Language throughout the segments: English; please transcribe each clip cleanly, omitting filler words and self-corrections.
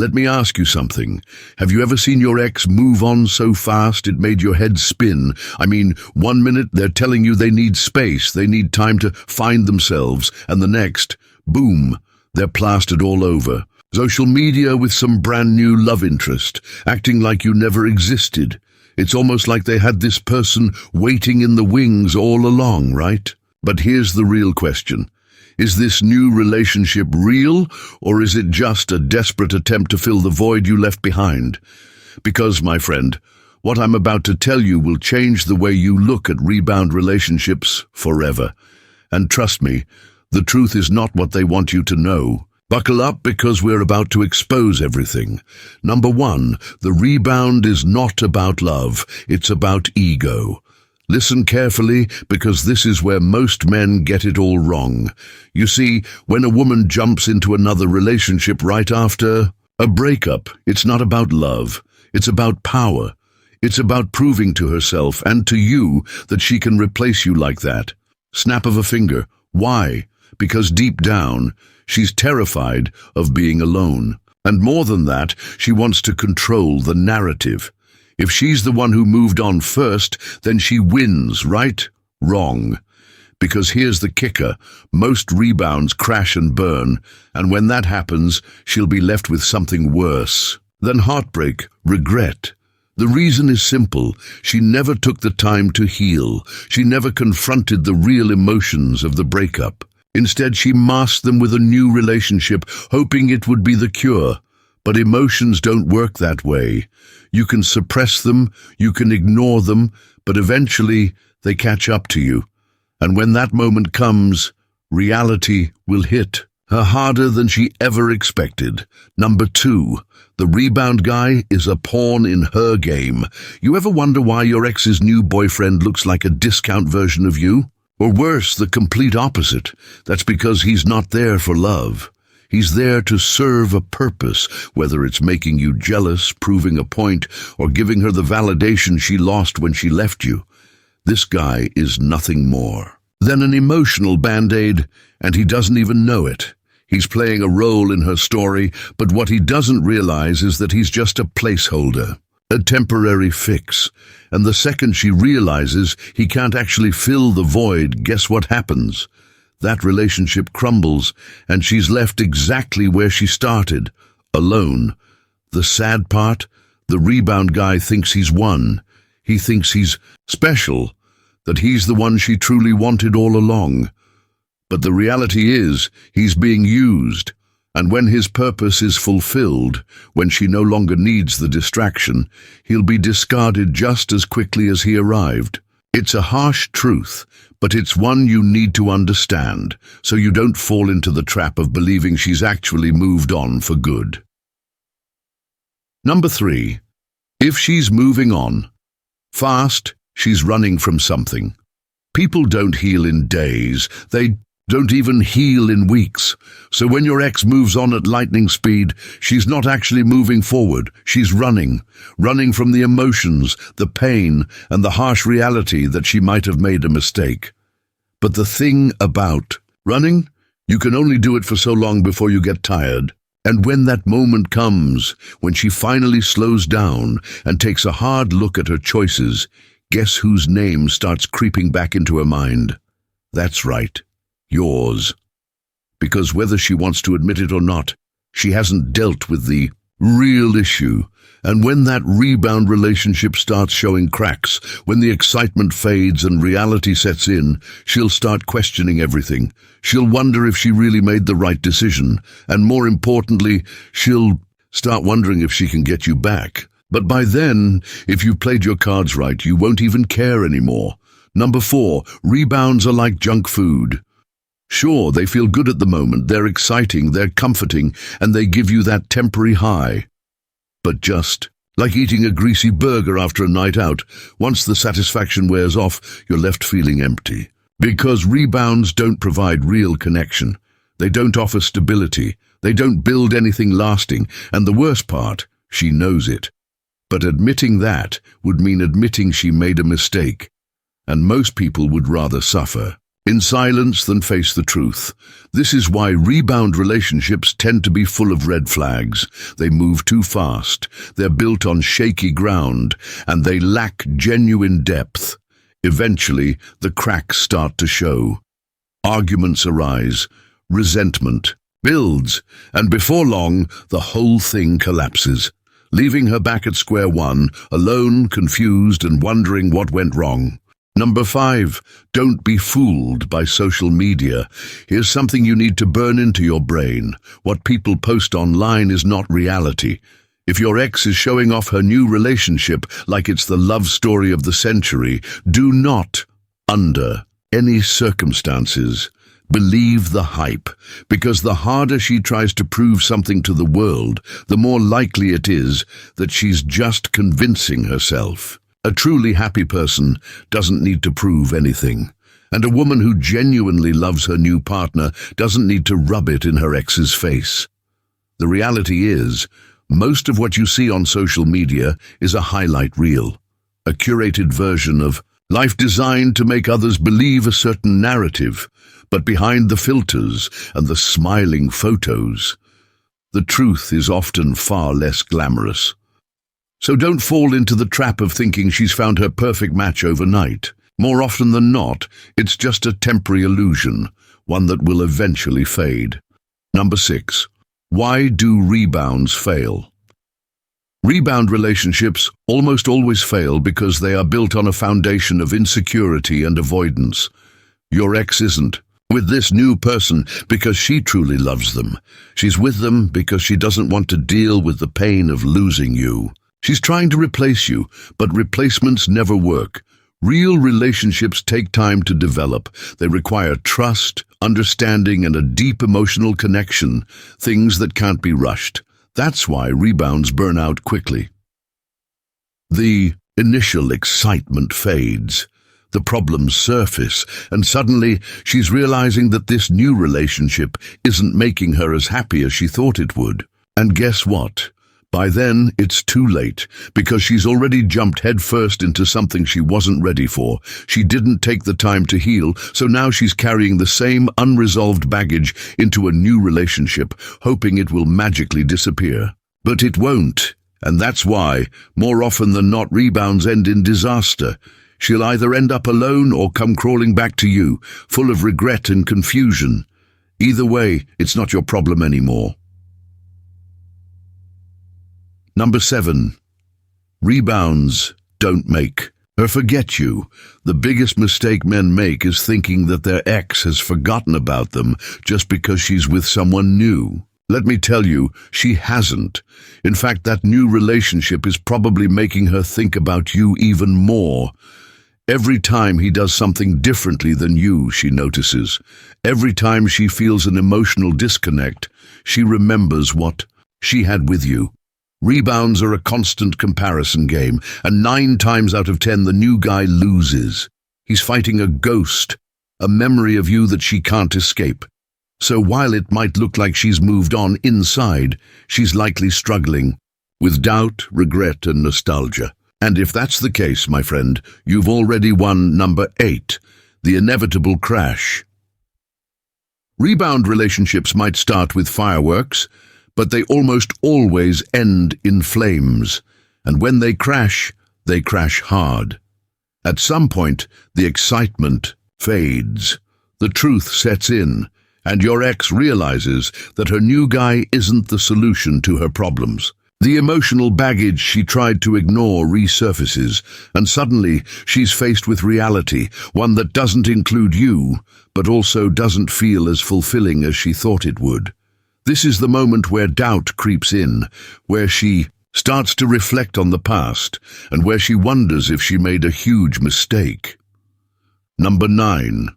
Let me ask you something. Have you ever seen your ex move on so fast it made your head spin? I mean, 1 minute they're telling you they need space, they need time to find themselves, and the next, boom, they're plastered all over. Social media with some brand new love interest, acting like you never existed. It's almost like they had this person waiting in the wings all along, right? But here's the real question. Is this new relationship real, or is it just a desperate attempt to fill the void you left behind? Because, my friend, what I'm about to tell you will change the way you look at rebound relationships forever. And trust me, the truth is not what they want you to know. Buckle up because we're about to expose everything. Number 1, the rebound is not about love, it's about ego. Listen carefully, because this is where most men get it all wrong. You see, when a woman jumps into another relationship right after a breakup, it's not about love, it's about power. It's about proving to herself and to you that she can replace you like that. Snap of a finger. Why? Because deep down, she's terrified of being alone. And more than that, she wants to control the narrative. If she's the one who moved on first, then she wins, right? Wrong. Because here's the kicker, most rebounds crash and burn, and when that happens, she'll be left with something worse than heartbreak, regret. The reason is simple. She never took the time to heal. She never confronted the real emotions of the breakup. Instead, she masked them with a new relationship, hoping it would be the cure. But emotions don't work that way. You can suppress them, you can ignore them, but eventually they catch up to you. And when that moment comes, reality will hit her harder than she ever expected. Number 2, the rebound guy is a pawn in her game. You ever wonder why your ex's new boyfriend looks like a discount version of you? Or worse, the complete opposite. That's because he's not there for love. He's there to serve a purpose, whether it's making you jealous, proving a point, or giving her the validation she lost when she left you. This guy is nothing more than an emotional band-aid, and he doesn't even know it. He's playing a role in her story, but what he doesn't realize is that he's just a placeholder, a temporary fix. And the second she realizes he can't actually fill the void, guess what happens? That relationship crumbles, and she's left exactly where she started, alone. The sad part? The rebound guy thinks he's won. He thinks he's special, that he's the one she truly wanted all along. But the reality is, he's being used, and when his purpose is fulfilled, when she no longer needs the distraction, he'll be discarded just as quickly as he arrived. It's a harsh truth, but it's one you need to understand, so you don't fall into the trap of believing she's actually moved on for good. Number 3. If she's moving on fast, she's running from something. People don't heal in days, they don't even heal in weeks. So when your ex moves on at lightning speed, she's not actually moving forward. She's running from the emotions, the pain, and the harsh reality that she might have made a mistake. But the thing about running, you can only do it for so long before you get tired. And when that moment comes, when she finally slows down and takes a hard look at her choices, guess whose name starts creeping back into her mind? That's right. Yours. Because whether she wants to admit it or not, she hasn't dealt with the real issue. And when that rebound relationship starts showing cracks, when the excitement fades and reality sets in, she'll start questioning everything. She'll wonder if she really made the right decision. And more importantly, she'll start wondering if she can get you back. But by then, if you've played your cards right, you won't even care anymore. Number 4, rebounds are like junk food. Sure, they feel good at the moment, they're exciting, they're comforting, and they give you that temporary high. But just like eating a greasy burger after a night out, once the satisfaction wears off, you're left feeling empty. Because rebounds don't provide real connection. They don't offer stability. They don't build anything lasting. And the worst part, she knows it. But admitting that would mean admitting she made a mistake. And most people would rather suffer in silence than face the truth. This is why rebound relationships tend to be full of red flags. They move too fast, they're built on shaky ground, and they lack genuine depth. Eventually, the cracks start to show. Arguments arise, resentment builds, and before long, the whole thing collapses, leaving her back at square one, alone, confused, and wondering what went wrong. Number 5, don't be fooled by social media. Here's something you need to burn into your brain. What people post online is not reality. If your ex is showing off her new relationship like it's the love story of the century, do not, under any circumstances, believe the hype, because the harder she tries to prove something to the world, the more likely it is that she's just convincing herself. A truly happy person doesn't need to prove anything, and a woman who genuinely loves her new partner doesn't need to rub it in her ex's face. The reality is, most of what you see on social media is a highlight reel, a curated version of life designed to make others believe a certain narrative, but behind the filters and the smiling photos, the truth is often far less glamorous. So don't fall into the trap of thinking she's found her perfect match overnight. More often than not, it's just a temporary illusion, one that will eventually fade. Number 6. Why do rebounds fail? Rebound relationships almost always fail because they are built on a foundation of insecurity and avoidance. Your ex isn't with this new person because she truly loves them. She's with them because she doesn't want to deal with the pain of losing you. She's trying to replace you, but replacements never work. Real relationships take time to develop. They require trust, understanding, and a deep emotional connection, things that can't be rushed. That's why rebounds burn out quickly. The initial excitement fades. The problems surface, and suddenly she's realizing that this new relationship isn't making her as happy as she thought it would. And guess what? By then, it's too late, because she's already jumped headfirst into something she wasn't ready for. She didn't take the time to heal, so now she's carrying the same unresolved baggage into a new relationship, hoping it will magically disappear. But it won't, and that's why, more often than not, rebounds end in disaster. She'll either end up alone or come crawling back to you, full of regret and confusion. Either way, it's not your problem anymore. Number 7. Rebounds don't make her forget you. The biggest mistake men make is thinking that their ex has forgotten about them just because she's with someone new. Let me tell you, she hasn't. In fact, that new relationship is probably making her think about you even more. Every time he does something differently than you, she notices. Every time she feels an emotional disconnect, she remembers what she had with you. Rebounds are a constant comparison game, and 9 times out of 10 the new guy loses. He's fighting a ghost, a memory of you that she can't escape. So while it might look like she's moved on inside, she's likely struggling with doubt, regret, and nostalgia. And if that's the case, my friend, you've already won number 8, the inevitable crash. Rebound relationships might start with fireworks, but they almost always end in flames, and when they crash hard. At some point, the excitement fades, the truth sets in, and your ex realizes that her new guy isn't the solution to her problems. The emotional baggage she tried to ignore resurfaces, and suddenly she's faced with reality, one that doesn't include you, but also doesn't feel as fulfilling as she thought it would. This is the moment where doubt creeps in, where she starts to reflect on the past, and where she wonders if she made a huge mistake. Number 9.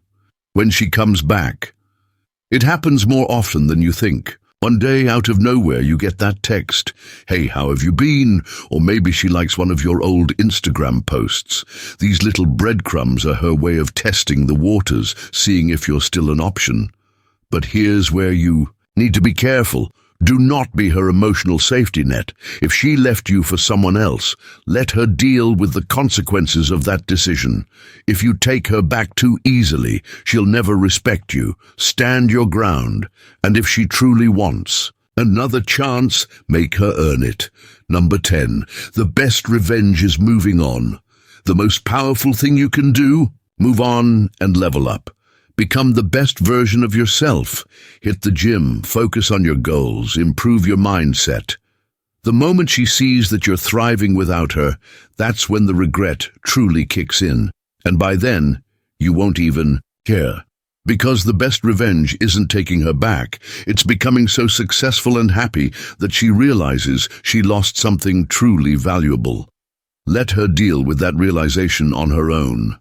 When she comes back. It happens more often than you think. One day, out of nowhere, you get that text, "Hey, how have you been?" Or maybe she likes one of your old Instagram posts. These little breadcrumbs are her way of testing the waters, seeing if you're still an option. But here's where you need to be careful. Do not be her emotional safety net. If she left you for someone else, let her deal with the consequences of that decision. If you take her back too easily, she'll never respect you. Stand your ground. And if she truly wants another chance, make her earn it. Number 10. The best revenge is moving on. The most powerful thing you can do? Move on and level up. Become the best version of yourself. Hit the gym, focus on your goals, improve your mindset. The moment she sees that you're thriving without her, that's when the regret truly kicks in. And by then, you won't even care. Because the best revenge isn't taking her back. It's becoming so successful and happy that she realizes she lost something truly valuable. Let her deal with that realization on her own.